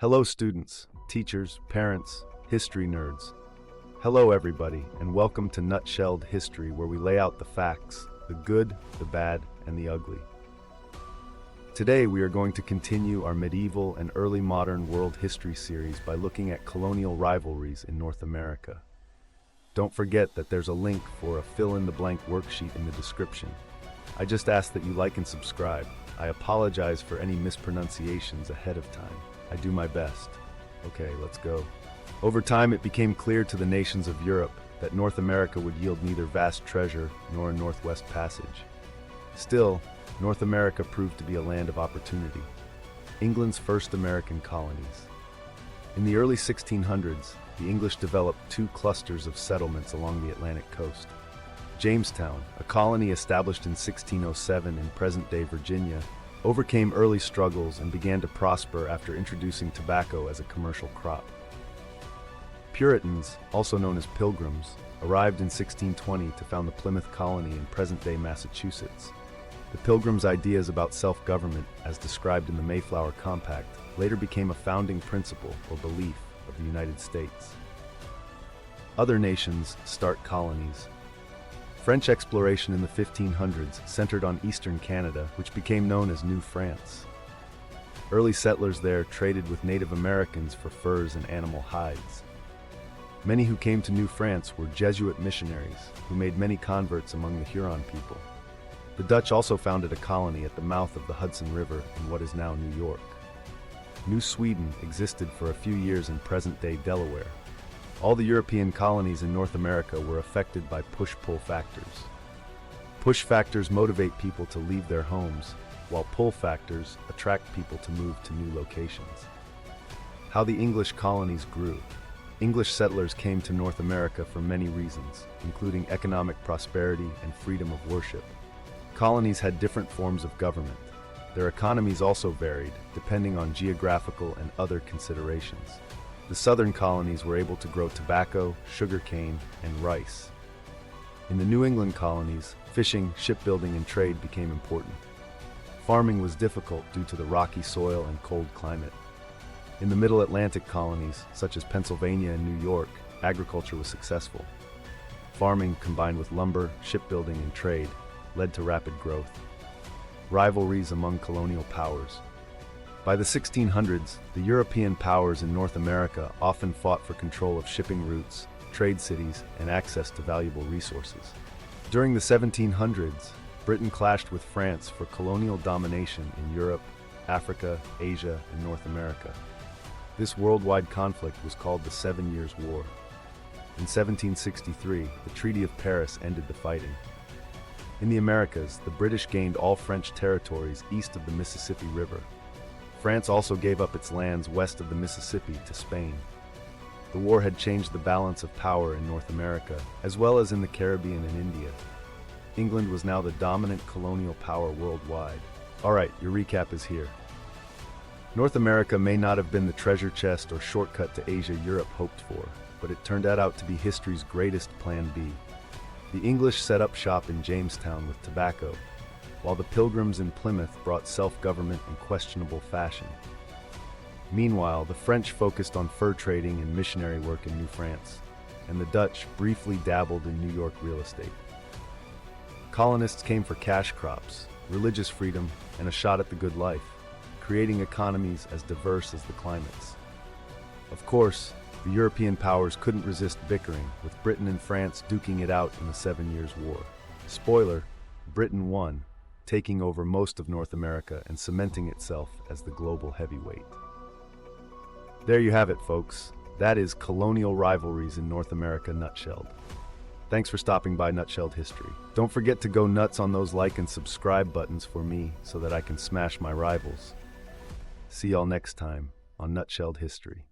Hello students, teachers, parents, history nerds. Hello everybody, and welcome to Nutshelled History, where we lay out the facts, the good, the bad, and the ugly. Today we are going to continue our medieval and early modern world history series by looking at colonial rivalries in North America. Don't forget that there's a link for a fill-in-the-blank worksheet in the description. I just ask that you like and subscribe. I apologize for any mispronunciations ahead of time. I do my best. Okay, let's go. Over time, it became clear to the nations of Europe that North America would yield neither vast treasure nor a Northwest Passage. Still, North America proved to be a land of opportunity. England's first American colonies. In the early 1600s, the English developed two clusters of settlements along the Atlantic coast. Jamestown, a colony established in 1607 in present-day Virginia, overcame early struggles and began to prosper after introducing tobacco as a commercial crop. Puritans, also known as Pilgrims, arrived in 1620 to found the Plymouth colony in present-day Massachusetts. The Pilgrims' ideas about self-government, as described in the Mayflower Compact, later became a founding principle or belief of the United States. Other nations start colonies. French exploration in the 1500s centered on eastern Canada, which became known as New France. Early settlers there traded with Native Americans for furs and animal hides. Many who came to New France were Jesuit missionaries, who made many converts among the Huron people. The Dutch also founded a colony at the mouth of the Hudson River in what is now New York. New Sweden existed for a few years in present-day Delaware. All the European colonies in North America were affected by push-pull factors. Push factors motivate people to leave their homes, while pull factors attract people to move to new locations. How the English colonies grew. English settlers came to North America for many reasons, including economic prosperity and freedom of worship. Colonies had different forms of government. Their economies also varied, depending on geographical and other considerations. The southern colonies were able to grow tobacco, sugarcane, and rice. In the New England colonies, fishing, shipbuilding, and trade became important. Farming was difficult due to the rocky soil and cold climate. In the Middle Atlantic colonies, such as Pennsylvania and New York, agriculture was successful. Farming, combined with lumber, shipbuilding, and trade, led to rapid growth. Rivalries among colonial powers. By the 1600s, the European powers in North America often fought for control of shipping routes, trade cities, and access to valuable resources. During the 1700s, Britain clashed with France for colonial domination in Europe, Africa, Asia, and North America. This worldwide conflict was called the 7 Years' War. In 1763, the Treaty of Paris ended the fighting. In the Americas, the British gained all French territories east of the Mississippi River. France also gave up its lands west of the Mississippi to Spain. The war had changed the balance of power in North America, as well as in the Caribbean and India. England was now the dominant colonial power worldwide. Alright, your recap is here. North America may not have been the treasure chest or shortcut to Asia Europe hoped for, but it turned out to be history's greatest Plan B. The English set up shop in Jamestown with tobacco, while the Pilgrims in Plymouth brought self-government in questionable fashion. Meanwhile, the French focused on fur trading and missionary work in New France, and the Dutch briefly dabbled in New York real estate. Colonists came for cash crops, religious freedom, and a shot at the good life, creating economies as diverse as the climates. Of course, the European powers couldn't resist bickering, with Britain and France duking it out in the 7 Years' War. Spoiler, Britain won, taking over most of North America and cementing itself as the global heavyweight. There you have it, folks. That is colonial rivalries in North America nutshelled. Thanks for stopping by Nutshelled History. Don't forget to go nuts on those like and subscribe buttons for me so that I can smash my rivals. See y'all next time on Nutshelled History.